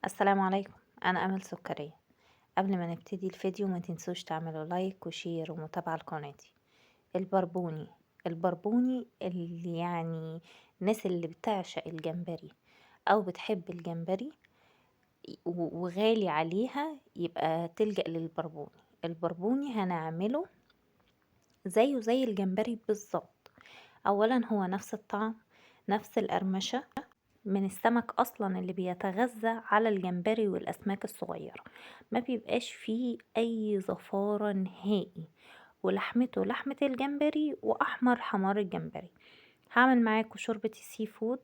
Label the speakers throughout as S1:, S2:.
S1: السلام عليكم. انا امل سكرية. قبل ما نبتدي الفيديو ما تنسوش تعملوا لايك وشير ومتابعة لقناتي. البربوني البربوني اللي يعني الناس اللي بتعشق الجمبري او بتحب الجمبري وغالي عليها يبقى تلجأ للبربوني. البربوني هنعمله زيه زي الجمبري بالظبط. اولا هو نفس الطعم، نفس القرمشة من السمك اصلا اللي بيتغذى على الجمبري والاسماك الصغيرة، ما بيبقاش فيه اي زفارة نهائي، ولحمته لحمة الجمبري واحمر حمار الجمبري. هعمل معاكم شوربة السي فود،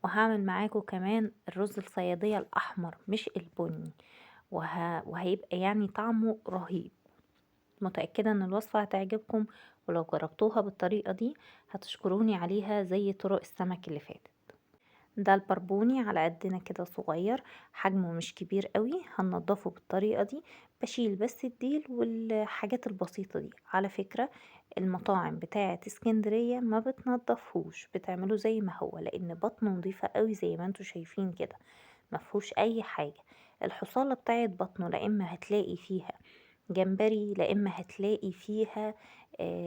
S1: وهعمل معاكم كمان الرز الصيادية الاحمر مش البني، وهيبقى يعني طعمه رهيب. متأكدة ان الوصفة هتعجبكم، ولو جربتوها بالطريقة دي هتشكروني عليها زي طرق السمك اللي فاتت. ده البربوني على قدنا كده صغير، حجمه مش كبير قوي. هننضفه بالطريقة دي، بشيل بس الديل والحاجات البسيطة دي. على فكرة المطاعم بتاعة اسكندرية ما بتنضفهوش، بتعمله زي ما هو، لان بطنه نضيفة قوي زي ما انتوا شايفين كده، مفهوش اي حاجة. الحصالة بتاعة بطنه لا اما هتلاقي فيها جمبري، لا اما هتلاقي فيها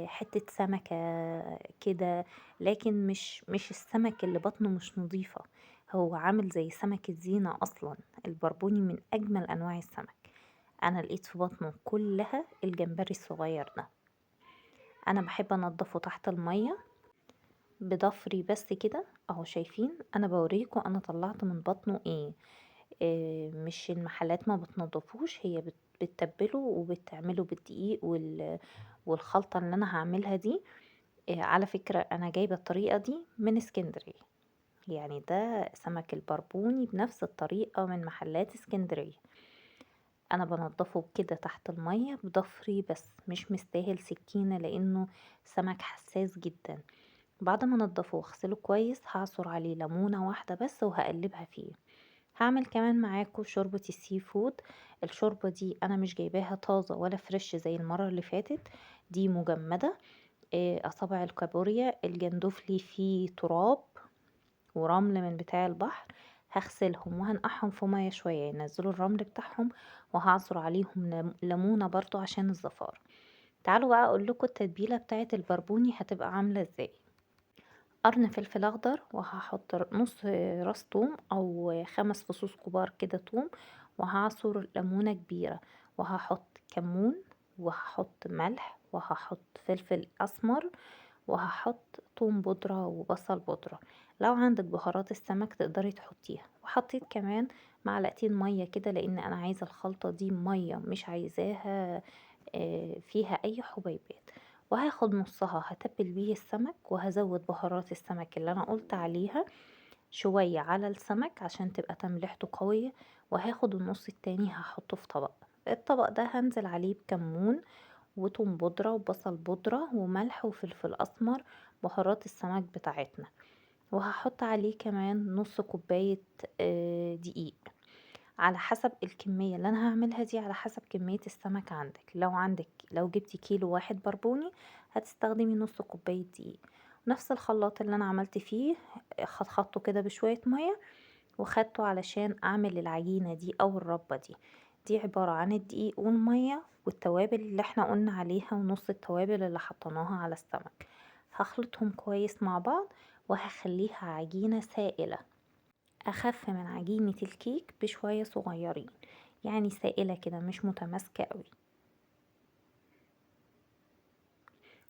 S1: حتة سمكة كده، لكن مش السمك اللي بطنه مش نظيفة. هو عامل زي سمك الزينة اصلا. البربوني من اجمل انواع السمك. انا لقيت في بطنه كلها الجمبري الصغير ده. انا بحب انضفه تحت المية بضفري بس كده اهو. شايفين انا بوريكم انا طلعت من بطنه ايه. مش المحلات ما بتنضفوش، هي بتتبله وبتعمله بالدقيق والخلطة اللي انا هعملها دي. على فكرة انا جايبة الطريقة دي من اسكندرية، يعني ده سمك البربوني بنفس الطريقة من محلات اسكندرية. انا بنضفه كده تحت المية بضفري بس، مش مستاهل سكينة لانه سمك حساس جدا. بعد ما انضفه واغسله كويس هعصر عليه ليمونة واحدة بس وهقلبها فيه. هعمل كمان معاكم شوربة السي فود. الشوربة دي انا مش جايباها طازة ولا فريش زي المرة اللي فاتت، دي مجمدة. اصابع الكابوريا الجندوفلي فيه تراب ورمل من بتاع البحر، هغسلهم وهنقعهم في مية شوية ينزلوا الرمل بتاعهم، وهعصر عليهم ليمونة برضو عشان الزفار. تعالوا بقى اقول لكم التتبيلة بتاعة البربوني هتبقى عاملة ازاي. قرن فلفل اخضر، وهحط نص راس توم او 5 فصوص كبار كده توم، وهعصر ليمونة كبيرة، وهحط كمون، وهحط ملح، وهحط فلفل اسمر، وهحط توم بودرة وبصل بودرة. لو عندك بهارات السمك تقدري تحطيها. وحطيت كمان معلقتين مية كده لان انا عايزة الخلطة دي مية، مش عايزاها فيها اي حبيبات. وهاخد نصها هتبل بيه السمك، وهزود بهارات السمك اللي انا قلت عليها شوية على السمك عشان تبقى تملحته قوية. وهاخد النص التاني هحطه في طبق. الطبق ده هنزل عليه بكمون وتوم بودرة وبصل بودرة وملح وفلفل اسمر، بهارات السمك بتاعتنا. وهحط عليه كمان نص كوباية دقيق، على حسب الكمية اللي انا هعملها دي، على حسب كمية السمك عندك. لو جبتي كيلو واحد بربوني هتستخدمي نص كوباية دقيق. نفس الخلاط اللي انا عملت فيه خدته كده بشوية مية، وخدته علشان اعمل العجينة دي او الربة دي. دي عبارة عن الدقيق والمية والتوابل اللي احنا قلنا عليها ونص التوابل اللي حطيناها على السمك. هخلطهم كويس مع بعض، وهخليها عجينة سائلة، اخف من عجينة الكيك بشوية صغيرين، يعني سائلة كده مش متماسكة قوي.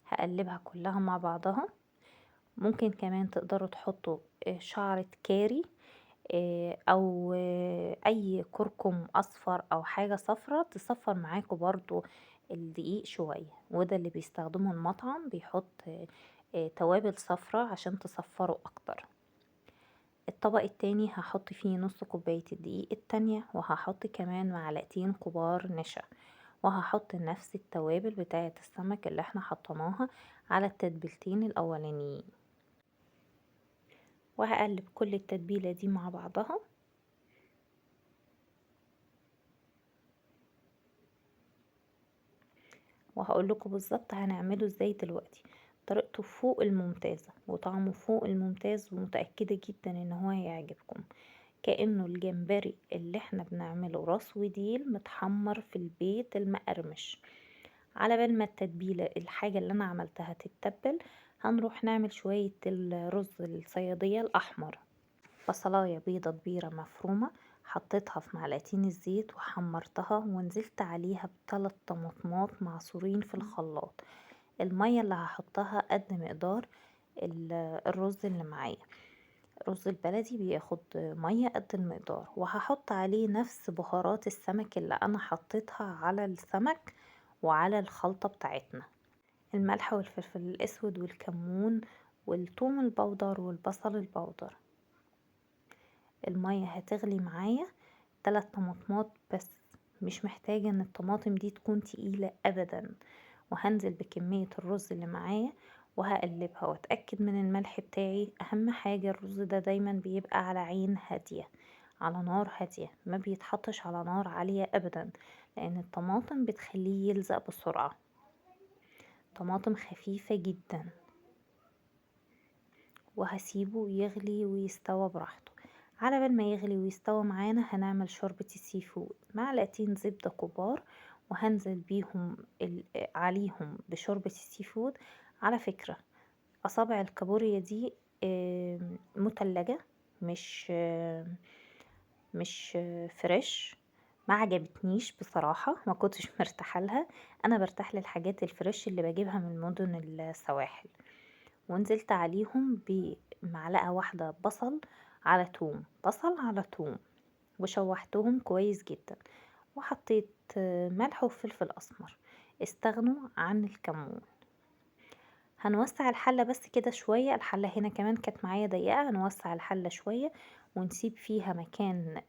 S1: هقلبها كلها مع بعضها. ممكن كمان تقدروا تحطوا شعرة كاري، او اي كركم اصفر او حاجة صفرة تصفر معاكم برضو الدقيق شوية. وده اللي بيستخدمه المطعم، بيحط توابل صفرة عشان تصفره اكتر. الطبق التاني هحط فيه نص كوباية الدقيق التانية، وهحط كمان معلقتين كبار نشا، وهحط نفس التوابل بتاعة السمك اللي احنا حطيناها على التتبيلتين الاولانيين. وهقلب كل التتبيلة دي مع بعضها. وهقول لكم بالظبط هنعمله ازاي دلوقتي. طريقته فوق الممتازة وطعمه فوق الممتاز، ومتأكدة جدا ان هو هيعجبكم. كأنه الجمبري اللي احنا بنعمله راس وديل متحمر في البيت المقرمش. على بال ما التتبيلة الحاجة اللي انا عملتها تتبل، هنروح نعمل شوية الرز الصيادية الأحمر. بصلاية بيضة كبيرة مفرومة، حطيتها في معلقتين الزيت وحمرتها، ونزلت عليها ب3 طماطمات معصورين في الخلاط. المية اللي هحطها قد مقدار الرز اللي معايا. الرز البلدي بياخد مية قد المقدار، وهحط عليه نفس بهارات السمك اللي انا حطيتها على السمك وعلى الخلطة بتاعتنا: الملح والفلفل الاسود والكمون والثوم البودر والبصل البودر. المية هتغلي معايا 3 طماطمات بس، مش محتاجة ان الطماطم دي تكون تقيلة ابدا. وهنزل بكمية الرز اللي معايا وهقلبها واتأكد من الملح بتاعي. اهم حاجة الرز ده دايما بيبقى على عين هادية، على نار هادية، ما بيتحطش على نار عالية ابدا، لان الطماطم بتخليه يلزق بسرعة. طماطم خفيفة جدا، وهسيبه يغلي ويستوى براحته. على بال ما يغلي ويستوى معانا هنعمل شوربة السي فود: معلقتين زبدة كبار، وهنزل بيهم عليهم بشوربة السي فود. على فكرة، أصابع الكابوريا دي متلجة، مش مش فريش. ما عجبتنيش بصراحة، ما كنتش مرتاحة لها. انا برتاح للحاجات الفريش اللي بجيبها من مدن السواحل. ونزلت عليهم بمعلقة واحدة بصل على توم، بصل على توم، وشوحتهم كويس جدا. وحطيت ملح وفلفل اسمر. استغنوا عن الكمون. هنوسع الحلة بس كده شوية، الحلة هنا كمان كانت معايا ضيقة، هنوسع الحلة شوية ونسيب فيها مكان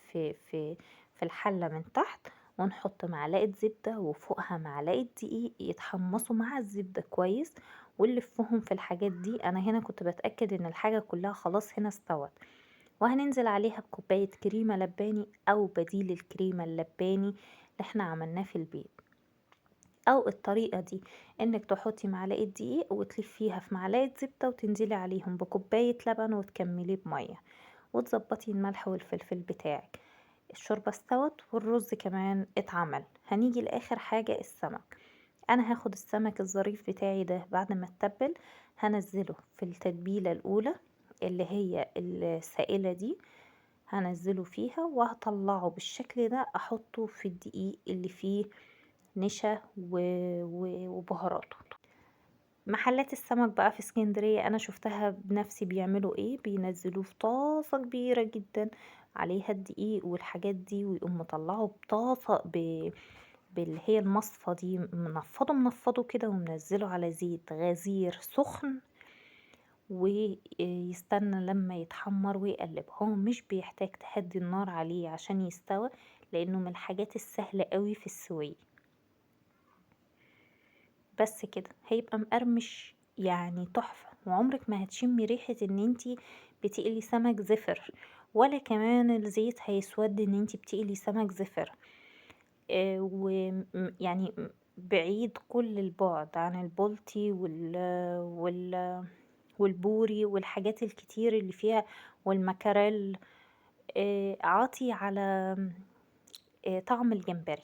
S1: في الحلة من تحت، ونحط معلقة زبدة وفوقها معلقة دقيق يتحمصوا مع الزبدة كويس، ونلفهم في الحاجات دي. انا هنا كنت بتأكد ان الحاجة كلها خلاص هنا استوت. وهننزل عليها بكوباية كريمة لباني او بديل الكريمة اللباني اللي احنا عملناه في البيت. او الطريقة دي انك تحطي معلقة دقيق وتلفيها في معلقة زبدة وتنزلي عليهم بكوباية لبن وتكملي بمية، وتظبطي الملح والفلفل بتاعك. الشوربة استوت والرز كمان اتعمل. هنيجي لاخر حاجة: السمك. انا هاخد السمك الظريف بتاعي ده بعد ما اتبل، هنزله في التتبيلة الاولى اللي هي السائلة دي، هنزله فيها وهطلعه بالشكل ده، احطه في الدقيق اللي فيه نشا وبهاراته. محلات السمك بقى في اسكندرية انا شفتها بنفسي بيعملوا ايه: بينزلوه في طاسة كبيرة جدا عليها الدقيق والحاجات دي، ويقوم مطلعه بطاسة باللي هي المصفى دي، منفضه كده ومنزله على زيت غزير سخن، ويستنى لما يتحمر ويقلب. هو مش بيحتاج تهدي النار عليه عشان يستوى، لانه من الحاجات السهلة قوي في السوية. بس كده هيبقى مقرمش يعني تحفة، وعمرك ما هتشمي ريحة ان انتي بتقلي سمك زفر، ولا كمان الزيت هيسود ان انتي بتقلي سمك زفر. ويعني بعيد كل البعد عن البلطي والبوري والحاجات الكتير اللي فيها، والمكاريل. عاطي على طعم الجمبري،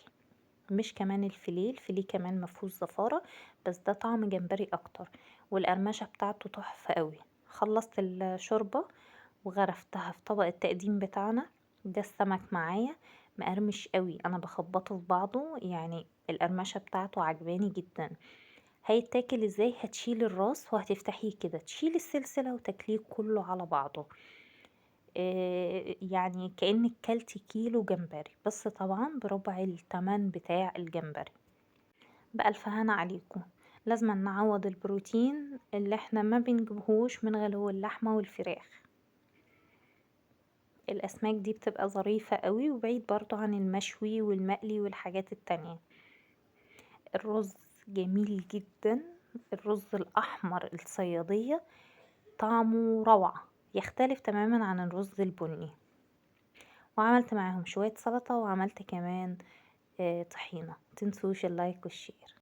S1: مش كمان الفيليه كمان مفهوش زفارة، بس ده طعم جمبري اكتر. والقرمشة بتاعته تحفة قوي. خلصت الشوربة وغرفتها في طبق التقديم بتاعنا. ده السمك معايا مقرمش قوي، انا بخبطه في بعضه، يعني القرمشة بتاعته عجباني جدا. هيتاكل ازاي؟ هتشيل الراس وهتفتحيه كده، تشيل السلسلة وتاكليه كله على بعضه. يعني كأنك كلتي كيلو جمبري، بس طبعا بربع التمن بتاع الجمبري. بألف هنا عليكم. لازم نعوض البروتين اللي احنا ما بنجيبهوش من غلو اللحمة والفراخ. الأسماك دي بتبقى ظريفة قوي، وبعيد برضو عن المشوي والمقلي والحاجات التانية. الرز جميل جدا، الرز الأحمر الصيادية طعمه روعة، يختلف تماما عن الرز البني. وعملت معاهم شوية سلطة، وعملت كمان طحينة. متنسوش اللايك والشير.